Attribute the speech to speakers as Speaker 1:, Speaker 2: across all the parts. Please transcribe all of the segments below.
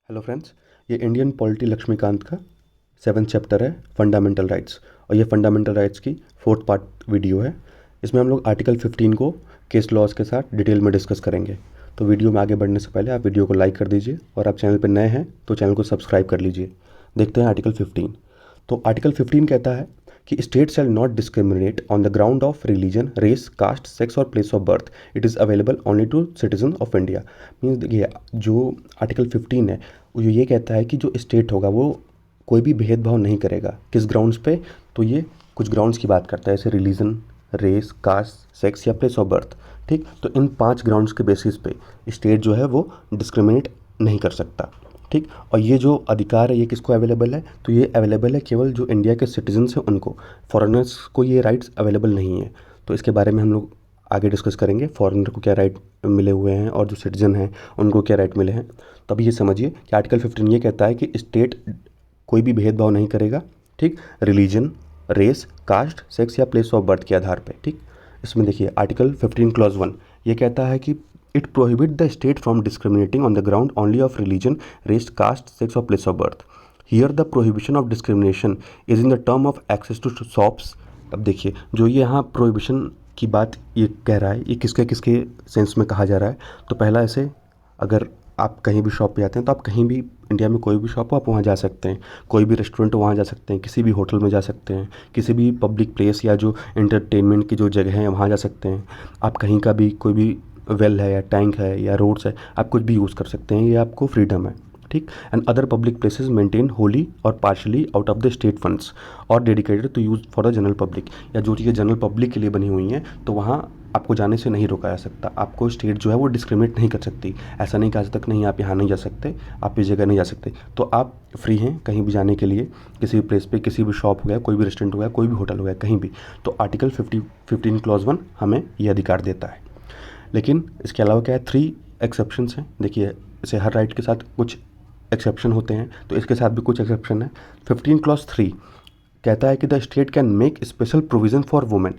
Speaker 1: Hello friends, ये Indian polity Laxmikant का 7th chapter है फंडामेंटल राइट्स। और ये फंडामेंटल राइट्स की 4th पार्ट वीडियो है। इसमें हम लोग आर्टिकल 15 को केस लॉज के साथ डिटेल में डिस्कस करेंगे। तो वीडियो में आगे बढ़ने से पहले आप वीडियो को लाइक कर दीजिए और आप चैनल पर नए हैं तो चैनल को सब्सक्राइब कर लीजिए। देखते हैं आर्टिकल 15। तो आर्टिकल 15 कहता है कि state shall not discriminate on the ground of religion, race, caste, sex और place of birth. It is available only to citizen of India. Means देखिए, जो आर्टिकल 15 है वो ये कहता है कि जो स्टेट होगा वो कोई भी भेदभाव नहीं करेगा। किस ग्राउंड्स पे? तो ये कुछ ग्राउंड्स की बात करता है, जैसे रिलीजन, रेस, कास्ट, सेक्स या प्लेस ऑफ बर्थ। ठीक, तो इन 5 ग्राउंड्स के बेसिस पे स्टेट जो है वो डिस्क्रिमिनेट नहीं कर सकता। ठीक, और ये जो अधिकार है ये किसको अवेलेबल है? तो ये अवेलेबल है केवल जो इंडिया के सिटीजन्स हैं उनको। फॉरेनर्स को ये राइट्स अवेलेबल नहीं है। तो इसके बारे में हम लोग आगे डिस्कस करेंगे, फॉरेनर को क्या राइट मिले हुए हैं और जो सिटीजन हैं उनको क्या राइट मिले हैं। तो अभी ये समझिए कि आर्टिकल 15 ये कहता है कि स्टेट कोई भी भेदभाव नहीं करेगा। ठीक, रिलीजन, रेस, कास्ट, सेक्स या प्लेस ऑफ बर्थ के आधार पे। ठीक, इसमें देखिए आर्टिकल 15 क्लॉज 1 ये कहता है कि it prohibit the state from discriminating on the ground only of religion, race, caste, sex और place of birth. Here the prohibition of discrimination is in the term of access to shops. अब देखिए, जो ये यहाँ prohibition की बात ये कह रहा है, ये किसके किसके सेंस में कहा जा रहा है? तो पहला, ऐसे अगर आप कहीं भी शॉप पे जाते हैं तो आप कहीं भी इंडिया में कोई भी शॉप हो आप वहाँ जा सकते हैं, कोई भी रेस्टोरेंट हो वहाँ जा सकते हैं, किसी भी होटल में जा सकते हैं, किसी भी पब्लिक प्लेस या जो एंटरटेनमेंट की जो जगह है वहाँ जा सकते हैं। आप कहीं का भी कोई भी वेल है या टैंक है या रोड्स है, आप कुछ भी यूज़ कर सकते हैं, ये आपको फ्रीडम है। ठीक, and other public places maintain wholly or partly out of the state funds or dedicated to use for the general public. या जो चीज़ें जनरल पब्लिक के लिए बनी हुई हैं तो वहाँ आपको जाने से नहीं रोका जा सकता। आपको स्टेट जो है वो डिस्क्रिमिनेट नहीं कर सकती। ऐसा नहीं कहा जा सकता नहीं आप यहाँ नहीं जा सकते, आप इस जगह नहीं जा सकते। तो आप फ्री हैं कहीं भी जाने के लिए, किसी भी प्लेस पे, किसी भी शॉप हो गया, कोई भी रेस्टोरेंट हो गया, कोई भी होटल हो गया, कहीं भी। तो आर्टिकल 15 क्लॉज 1 हमें ये अधिकार देता है। लेकिन इसके अलावा क्या है, 3 एक्सेप्शंस हैं। देखिए, इसे हर राइट के साथ कुछ एक्सेप्शन होते हैं, तो इसके साथ भी कुछ एक्सेप्शन है। 15 क्लॉज 3 कहता है कि the state can make special provision for women.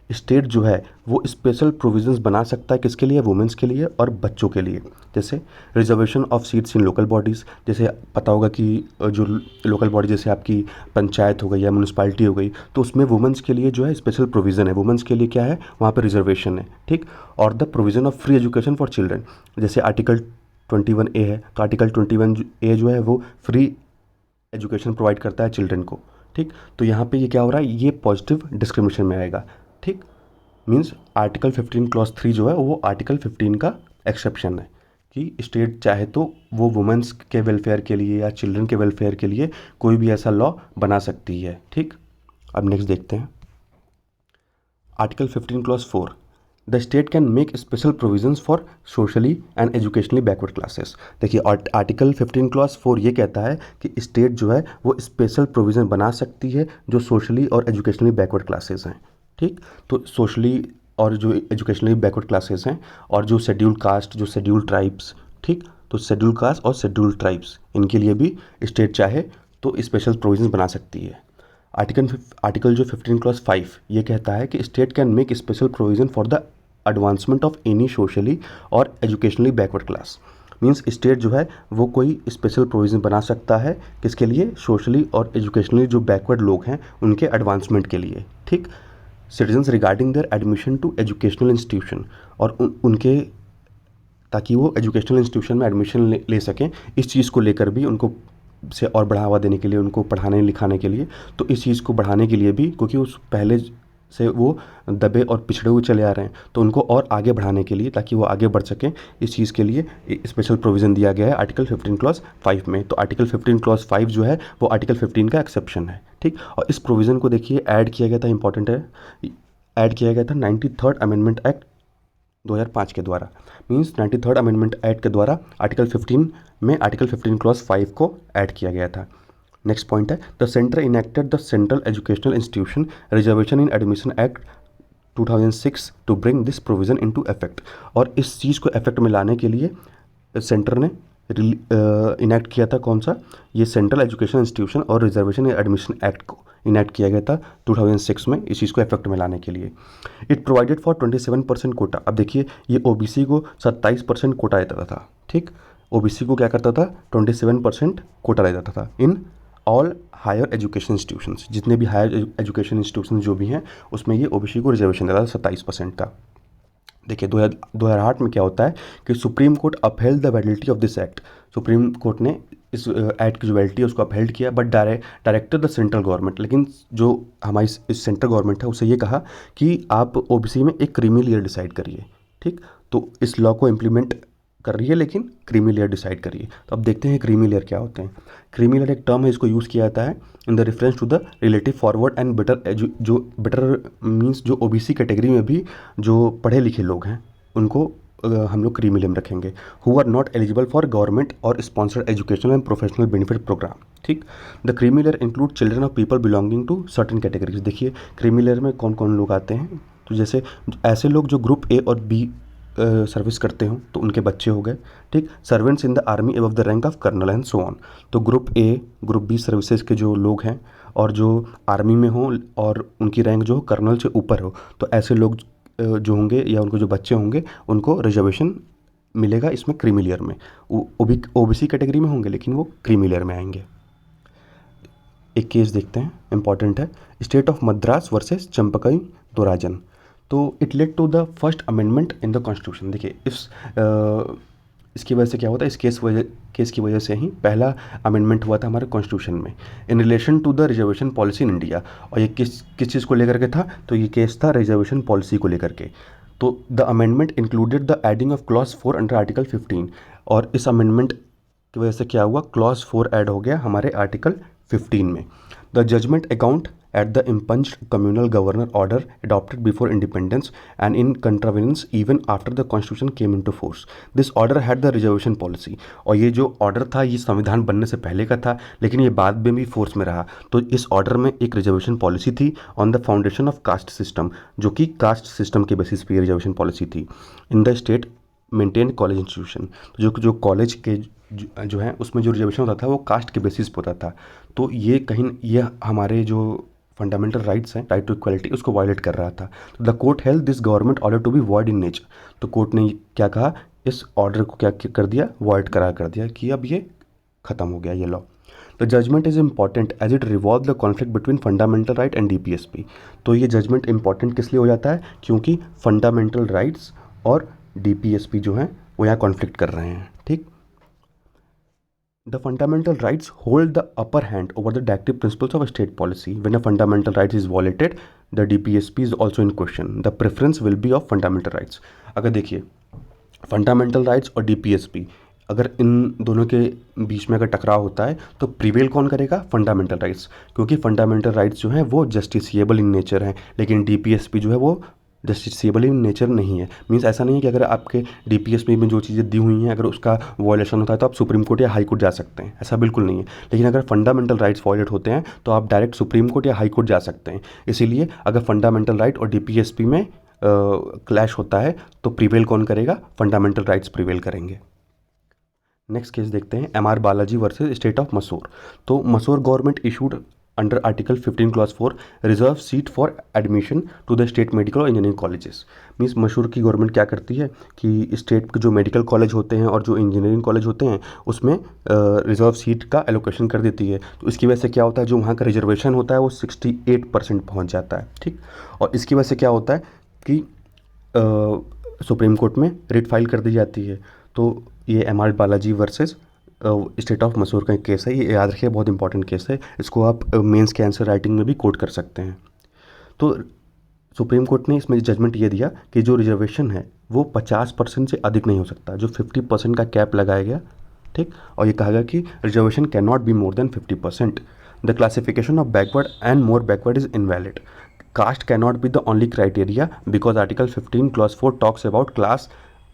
Speaker 1: State जो है वो स्पेशल प्रोविजंस बना सकता है, किसके लिए? वुमेंस के लिए और बच्चों के लिए। जैसे reservation of seats in local bodies. जैसे पता होगा कि जो लोकल बॉडी जैसे आपकी पंचायत हो गई या म्यूनसिपालिटी हो गई, तो उसमें वुमेंस के लिए जो है स्पेशल प्रोविज़न है। वुमेंस के लिए क्या है? वहाँ पर रिजर्वेशन है। ठीक, और the provision of free education for children. जैसे आर्टिकल 21A है, तो आर्टिकल 21A जो है वो फ्री एजुकेशन प्रोवाइड करता है चिल्ड्रन को। ठीक, तो यहाँ पे ये क्या हो रहा है, ये पॉजिटिव डिस्क्रिमिनेशन में आएगा। ठीक, मीन्स आर्टिकल 15 क्लॉज 3 जो है वो आर्टिकल 15 का एक्सेप्शन है कि स्टेट चाहे तो वो वुमेंस के वेलफेयर के लिए या चिल्ड्रन के वेलफेयर के लिए कोई भी ऐसा लॉ बना सकती है। ठीक, अब नेक्स्ट देखते हैं article 15 clause 4। The state can make special provisions for socially and educationally backward classes. देखिए, आर्टिकल 15 क्लॉज 4 ये कहता है कि स्टेट जो है वो स्पेशल प्रोविज़न बना सकती है जो सोशली और एजुकेशनली बैकवर्ड क्लासेस हैं। ठीक, तो सोशली और जो एजुकेशनली बैकवर्ड क्लासेस हैं और जो शेड्यूल कास्ट, जो शेड्यूल ट्राइब्स। ठीक, तो शेड्यूल कास्ट और शेड्यूल ट्राइब्स इनके लिए भी स्टेट चाहे तो स्पेशल प्रोविजन बना सकती है। आर्टिकल जो 15 क्लॉज 5 ये कहता है कि state can make special provision for the advancement of any socially और एजुकेशनली बैकवर्ड क्लास। मीन्स स्टेट जो है वो कोई स्पेशल प्रोविज़न बना सकता है, किसके लिए? सोशली और एजुकेशनली जो बैकवर्ड लोग हैं उनके एडवांसमेंट के लिए। ठीक, citizens regarding their admission to educational institution, और उनके ताकि वो एजुकेशनल इंस्टीट्यूशन में एडमिशन ले सकें, इस चीज़ को लेकर भी उनको से और बढ़ावा देने के लिए, उनको पढ़ाने लिखाने के लिए। तो इस चीज़ को बढ़ाने के लिए भी, क्योंकि उस पहले से वो दबे और पिछड़े हुए चले आ रहे हैं, तो उनको और आगे बढ़ाने के लिए, ताकि वो आगे बढ़ सकें, इस चीज़ के लिए स्पेशल प्रोविज़न दिया गया है आर्टिकल 15 क्लॉज 5 में। तो आर्टिकल 15 क्लॉज 5 जो है वो आर्टिकल 15 का एक्सेप्शन है। ठीक, और इस प्रोविज़न को देखिए ऐड किया गया था, इंपॉर्टेंट है, ऐड किया गया था 93rd अमेंडमेंट एक्ट 2005 के द्वारा। मीन्स 93rd अमेंडमेंट एक्ट के द्वारा आर्टिकल 15 में आर्टिकल 15 क्लॉज 5 को ऐड किया गया था। नेक्स्ट पॉइंट है, the centre enacted the central educational institution reservation in admission act 2006 to bring this provision into effect. और इस चीज़ को इफेक्ट में लाने के लिए सेंटर ने इनेक्ट किया था, कौन सा? ये सेंट्रल एजुकेशन इंस्टीट्यूशन और रिजर्वेशन इन एडमिशन एक्ट को इनेक्ट किया गया था 2006 में, इस चीज़ को इफेक्ट में लाने के लिए। It provided for 27% quota. अब देखिए, ये ओबीसी को 27% कोटा देता था। ठीक, ओबीसी को क्या करता था, 27% कोटा रह जाता था in all higher education institutions, जितने भी हायर एजुकेशन इंस्टीट्यूशन जो भी हैं उसमें ये ओबीसी को रिजर्वेशन देता था 27% का। देखिए 2008 में क्या होता है कि supreme court upheld the validity of this act. Supreme court ने इस एक्ट की जो वैलिडिटी है उसको अपहेल्ड किया, but directed the central government, लेकिन जो हमारी इस सेंट्रल गवर्नमेंट है उसे ये कहा कि आप ओबीसी में एक क्रीमी लेयर डिसाइड करिए। ठीक, तो इस लॉ को इम्प्लीमेंट कर रही है लेकिन क्रीमी लेयर डिसाइड करिए। तो अब देखते हैं क्रीमी लेयर क्या होते हैं। क्रीमी लेयर एक टर्म है, इसको यूज़ किया जाता है in the reference to the relative forward and better जो बेटर मीन्स जो ओबीसी कैटेगरी में भी जो पढ़े लिखे लोग हैं उनको हम लोग क्रीमी लेयर रखेंगे, who are not eligible for government और sponsored educational and professional benefit program. ठीक, the creamy layer include children of people belonging to certain categories. देखिए क्रीमी लेयर में कौन कौन लोग आते हैं, तो जैसे ऐसे लोग जो ग्रुप ए और बी सर्विस करते हो तो उनके बच्चे हो गए। ठीक, servants in the army above the rank of colonel and so on. तो group A group B services के जो लोग हैं और जो आर्मी में हो और उनकी रैंक जो कर्नल से ऊपर हो, तो ऐसे लोग जो होंगे या उनको जो बच्चे होंगे उनको रिजर्वेशन मिलेगा इसमें क्रीमी लेयर में। ओबीसी कैटेगरी में होंगे लेकिन वो क्रीमी लेयर में आएंगे। एक केस देखते हैं, इंपॉर्टेंट है, state of Madras versus Champakam Dorairajan. तो it led to the first amendment in the constitution. देखिए इसकी वजह से क्या होता है, इस केस की वजह से ही पहला अमेंडमेंट हुआ था हमारे कॉन्स्टिट्यूशन में in relation to the reservation policy in India. और ये किस चीज़ को लेकर के था, तो ये केस था रिजर्वेशन पॉलिसी को लेकर के। तो the amendment included the adding of clause 4 under article 15। और इस अमेंडमेंट की वजह से क्या हुआ, क्लॉज 4 ऐड हो गया हमारे आर्टिकल 15 में। The judgment account at the impunged communal governor order adopted before independence and in contravenance even after the constitution came into force. This order had the reservation policy। और ये जो order था ये संविधान बनने से पहले का था लेकिन ये बाद में भी फोर्स में रहा। तो इस ऑर्डर में एक रिजर्वेशन पॉलिसी थी on the foundation of caste system, जो कि कास्ट सिस्टम के बेसिस पे रिजर्वेशन पॉलिसी थी। In the state maintain college institution, तो जो कॉलेज के जो है उसमें जो रिजर्वेशन होता था वो कास्ट के बेसिस पे होता था। तो ये हमारे जो फंडामेंटल राइट्स हैं, राइट टू इक्वालिटी, उसको वायलेट कर रहा था। तो the court held this government order to be void in nature. तो कोर्ट ने क्या कहा, इस ऑर्डर को क्या कर दिया, वॉइड करार कर दिया कि अब ये खत्म हो गया ये law. The judgment is important as it revolve the conflict between fundamental right and DPSP. तो ये जजमेंट इंपॉर्टेंट किस लिए हो जाता है, क्योंकि फंडामेंटल राइट्स और डीपीएसपी जो हैं वो यहाँ कॉन्फ्लिक्ट कर रहे हैं। ठीक, the fundamental rights hold the upper hand over the directive principles of a state policy. When a fundamental right is violated, the DPSP is also in question. The preference will be of fundamental rights. अगर देखिए fundamental rights और DPSP अगर इन दोनों के बीच में अगर टकराव होता है तो प्रिवेल कौन करेगा, फंडामेंटल राइट्स, क्योंकि फंडामेंटल राइट्स जो हैं वो जस्टिसिएबल इन नेचर हैं, लेकिन डीपीएसपी जो है वो जस्टिसेबल इन नेचर नहीं है। मीन्स ऐसा नहीं है कि अगर आपके डीपीएसपी में जो चीज़ें दी हुई हैं अगर उसका वायलेशन होता है तो आप सुप्रीम कोर्ट या हाई कोर्ट जा सकते हैं, ऐसा बिल्कुल नहीं है। लेकिन अगर फंडामेंटल राइट्स वायलेट होते हैं तो आप डायरेक्ट सुप्रीम कोर्ट या हाई कोर्ट जा सकते हैं। इसीलिए अगर फंडामेंटल राइट और डीपीएसपी में क्लैश होता है तो प्रिवेल कौन करेगा, फंडामेंटल राइट्स प्रिवेल करेंगे। नेक्स्ट केस देखते हैं, M R Balaji versus state of Mysore. तो Mysore government issued under article 15 clause 4 reserve seat for admission to the state medical और इंजीनियरिंग कॉलेजेस। मीन्स मसूर की गवर्नमेंट क्या करती है कि स्टेट के जो मेडिकल कॉलेज होते हैं और जो इंजीनियरिंग कॉलेज होते हैं उसमें रिजर्व सीट का एलोकेशन कर देती है। तो इसकी वजह से क्या होता है, जो वहाँ का रिजर्वेशन होता है वो 68% पहुँच जाता है। ठीक, और इसकी वजह से क्या होता है कि सुप्रीम कोर्ट में रिट फाइल कर दी जाती है। तो ये M R Balaji versus state of Mysore का एक केस है, ये याद रखिए बहुत इंपॉर्टेंट केस है, इसको आप मेंस के आंसर राइटिंग में भी कोट कर सकते हैं। तो सुप्रीम कोर्ट ने इसमें जजमेंट ये दिया कि जो रिजर्वेशन है वो 50% से अधिक नहीं हो सकता, जो 50% का कैप लगाया गया। ठीक, और ये कहा गया कि reservation can not be more than 50%। The classification of backward and more backward is invalid. Caste can not be the only criteria because article 15 clause 4 talks about class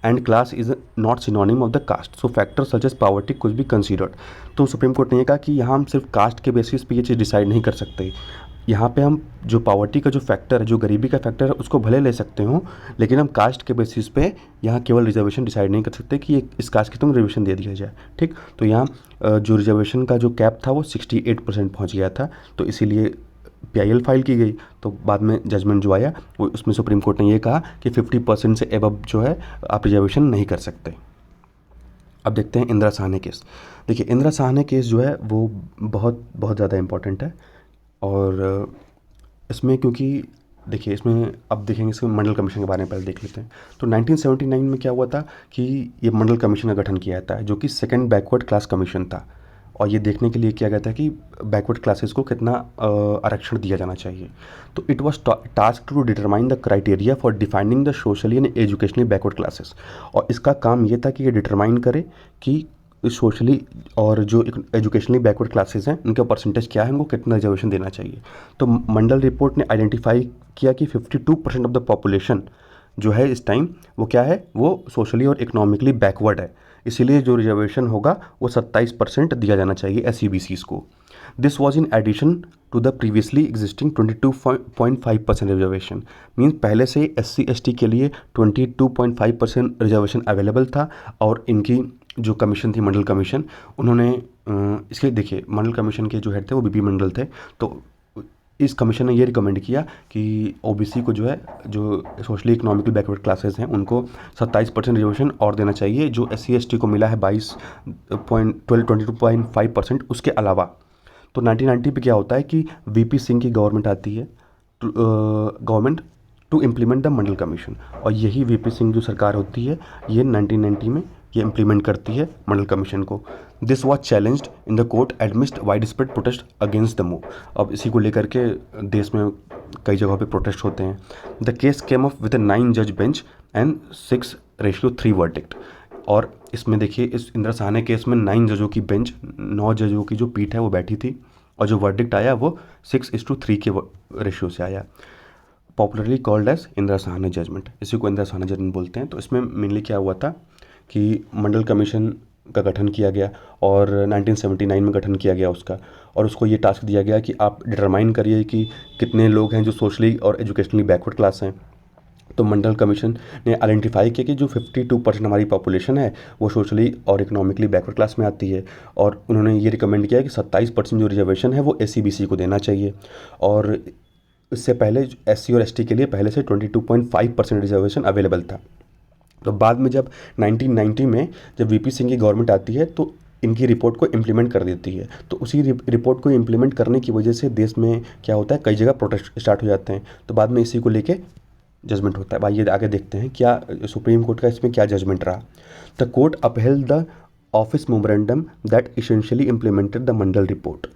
Speaker 1: and class is not synonym of the caste, so factors such as poverty could be considered। तो supreme court ने ये कहा कि यहाँ हम सिर्फ cast के basis पे ये चीज़ डिसाइड नहीं कर सकते, यहाँ पे हम जो पावर्टी का जो फैक्टर है, जो गरीबी का फैक्टर है, उसको भले ले सकते हो, लेकिन हम कास्ट के बेसिस पे यहाँ केवल रिजर्वेशन डिसाइड नहीं कर सकते कि इस कास्ट की तुम रिजर्वेशन दे दिया जाए। ठीक, तो यहाँ जो रिजर्वेशन का जो कैप था वो 68% पहुँच गया था, तो इसीलिए PIL फाइल की गई। तो बाद में जजमेंट जो आया वो उसमें सुप्रीम कोर्ट ने ये कहा कि 50% से एबव जो है आप रिजर्वेशन नहीं कर सकते। अब देखते हैं इंदिरा साहनी केस। देखिए इंदिरा साहनी केस जो है वो बहुत बहुत ज़्यादा इम्पोर्टेंट है। और इसमें क्योंकि देखिए इसमें अब देखेंगे, इसमें मंडल कमीशन के बारे में पहले देख लेते हैं। तो 1979 में क्या हुआ था कि ये मंडल कमीशन का गठन किया जाता है, जो कि सेकंड बैकवर्ड क्लास कमीशन था। और ये देखने के लिए किया गया था कि बैकवर्ड क्लासेस को कितना आरक्षण दिया जाना चाहिए। तो it was task to determine the criteria for defining the socially and educationally backward classes. और इसका काम ये था कि ये डिटरमाइन करे कि सोशली और जो एजुकेशनली बैकवर्ड क्लासेस हैं उनका परसेंटेज क्या है, उनको कितना रिजर्वेशन देना चाहिए। तो मंडल रिपोर्ट ने आइडेंटिफाई किया कि 52% ऑफ द पॉपुलेशन जो है इस टाइम वो क्या है, वो सोशली और इकोनॉमिकली बैकवर्ड है। इसीलिए जो रिजर्वेशन होगा वो 27% दिया जाना चाहिए SCBCs को। This was in addition to the previously existing 22.5% reservation. Means पहले से SC ST के लिए 22.5% रिजर्वेशन अवेलेबल था। और इनकी जो कमीशन थी मंडल कमीशन, उन्होंने इसके देखिए मंडल कमीशन के जो हेड थे वो BP मंडल थे। तो इस कमीशन ने ये रिकमेंड किया कि OBC को जो है, जो सोशली इकोनॉमिकली बैकवर्ड क्लासेस हैं, उनको 27% रिजर्वेशन और देना चाहिए, जो SC ST को मिला है 22.5%, उसके अलावा। तो 1990 पे क्या होता है कि VP सिंह की गवर्नमेंट आती है, government to implement the Mandal commission. और यही VP सिंह जो सरकार होती है, ये 1990 में ये इम्प्लीमेंट करती है मंडल कमीशन को। This was challenged in the court amidst wide spread protest against the move. अब इसी को लेकर के देश में कई जगहों पे प्रोटेस्ट होते हैं। The case came up with 9 जज बेंच एंड 6:3 वर्डिक्ट। और इसमें देखिए इस इंदिरा साहनी केस में 9 जजों की बेंच, 9 जजों की जो पीठ है वो बैठी थी, और जो वर्डिक्ट आया वो 6:3 के रेशियो से आया। Popularly called as Indira Sawhney judgement, इसी को इंदिरा साहनी जजमेंट बोलते हैं। तो इसमें मेनली क्या हुआ था कि मंडल कमीशन का गठन किया गया, और 1979 में गठन किया गया उसका। और उसको ये टास्क दिया गया कि आप डिटरमाइन करिए कि कितने लोग हैं जो सोशली और एजुकेशनली बैकवर्ड क्लास हैं। तो मंडल कमीशन ने आइडेंटिफाई किया कि जो 52% हमारी पॉपुलेशन है वो सोशली और इकोनॉमिकली बैकवर्ड क्लास में आती है। और उन्होंने ये रिकमेंड किया कि 27% जो रिजर्वेशन है वो SCBC को देना चाहिए। और इससे पहले SC और ST के लिए पहले से 22.5% रिजर्वेशन अवेलेबल था। तो बाद में जब 1990 में जब VP सिंह की गवर्नमेंट आती है तो इनकी रिपोर्ट को इम्प्लीमेंट कर देती है। तो उसी रिपोर्ट को इम्प्लीमेंट करने की वजह से देश में क्या होता है, कई जगह प्रोटेस्ट स्टार्ट हो जाते हैं। तो बाद में इसी को लेके जजमेंट होता है। भाई ये आगे देखते हैं क्या सुप्रीम कोर्ट का इसमें क्या जजमेंट रहा। The court upheld the office memorandum that essentially implemented the Mandal report.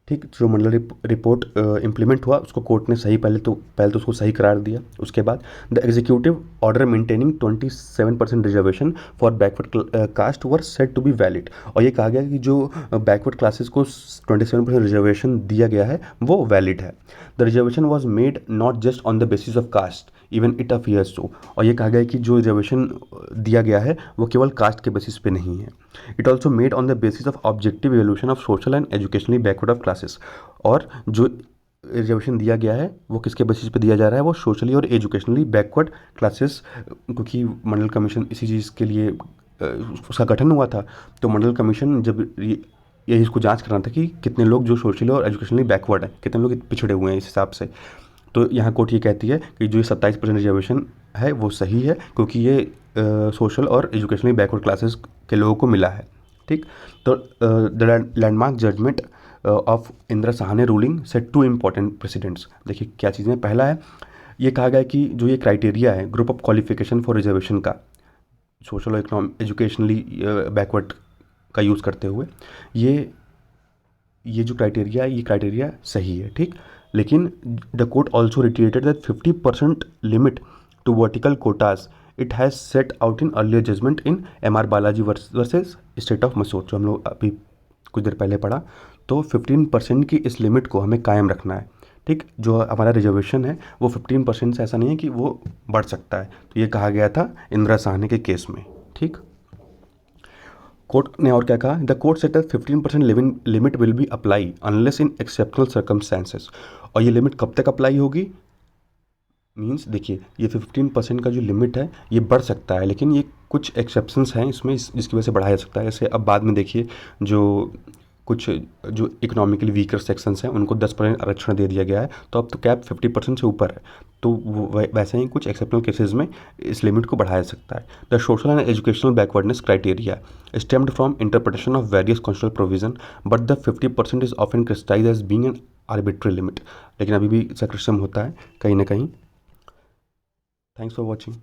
Speaker 1: ठीक, जो मंडल रिपोर्ट इम्प्लीमेंट हुआ उसको कोर्ट ने सही पहले तो उसको सही करार दिया। उसके बाद the executive order maintaining 27% reservation for backward caste were said to be valid. और ये कहा गया कि जो बैकवर्ड क्लासेस को 27% रिजर्वेशन दिया गया है वो वैलिड है। The reservation was made not just on the basis of caste even it appears so. और ये कहा गया कि जो रिजर्वेशन दिया गया है वो केवल कास्ट के बेसिस पे नहीं है। It also made on the basis of objective evolution of social and educationally backward of classes. और जो रिजर्वेशन दिया गया है वो किसके बेसिस पे दिया जा रहा है, वो सोशली और एजुकेशनली बैकवर्ड क्लासेस, क्योंकि मंडल कमीशन इसी चीज़ के लिए उसका गठन हुआ था। तो मंडल कमीशन जब यही इसको जांच करना था कि कितने लोग जो सोशली और एजुकेशनली बैकवर्ड हैं, कितने लोग पिछड़े हुए हैं इस हिसाब से। तो यहाँ कोर्ट ये कहती है कि जो 27% रिजर्वेशन है वो सही है, क्योंकि ये सोशल और एजुकेशनली बैकवर्ड क्लासेस के लोगों को मिला है। ठीक, तो the landmark judgement of Indira Sawhney ruling set 2 important precedents. देखिए क्या चीज़ें, पहला है ये कहा गया कि जो ये क्राइटेरिया है group of qualification for reservation का, सोशल और इकोनॉमिक एजुकेशनली बैकवर्ड का यूज़ करते हुए, ये जो क्राइटेरिया है ये क्राइटेरिया सही है। ठीक, लेकिन the court also reiterated that 50% limit to vertical quotas it has set out in earlier judgement in MR Balaji versus state of Mysore, जो हम लोग अभी कुछ देर पहले पढ़ा। तो 15% की इस लिमिट को हमें कायम रखना है। ठीक, जो हमारा रिजर्वेशन है वो 15% से ऐसा नहीं है कि वो बढ़ सकता है। तो ये कहा गया था इंदिरा साहनी के केस में। ठीक, कोर्ट ने और क्या कहा, the court set 15% limit will be apply unless in exceptional circumstances. और ये लिमिट कब तक अप्लाई होगी, मीन्स देखिए ये 15% का जो लिमिट है ये बढ़ सकता है, लेकिन ये कुछ एक्सेप्शंस हैं इसमें जिसकी वजह से बढ़ाया जा सकता है। जैसे अब बाद में देखिए जो कुछ जो इकोनॉमिकली वीकर सेक्शंस हैं उनको 10% आरक्षण दे दिया गया है, तो अब तो कैप 50% से ऊपर है। तो वैसे ही कुछ एक्सेप्शनल केसेस में इस लिमिट को बढ़ाया सकता है। The social and educational backwardness criteria stemmed from interpretation of various constitutional provision, but the 50% is often criticised as being an arbitrary limit. लेकिन अभी भी सक्रियम होता है कहीं ना कहीं। Thanks for watching.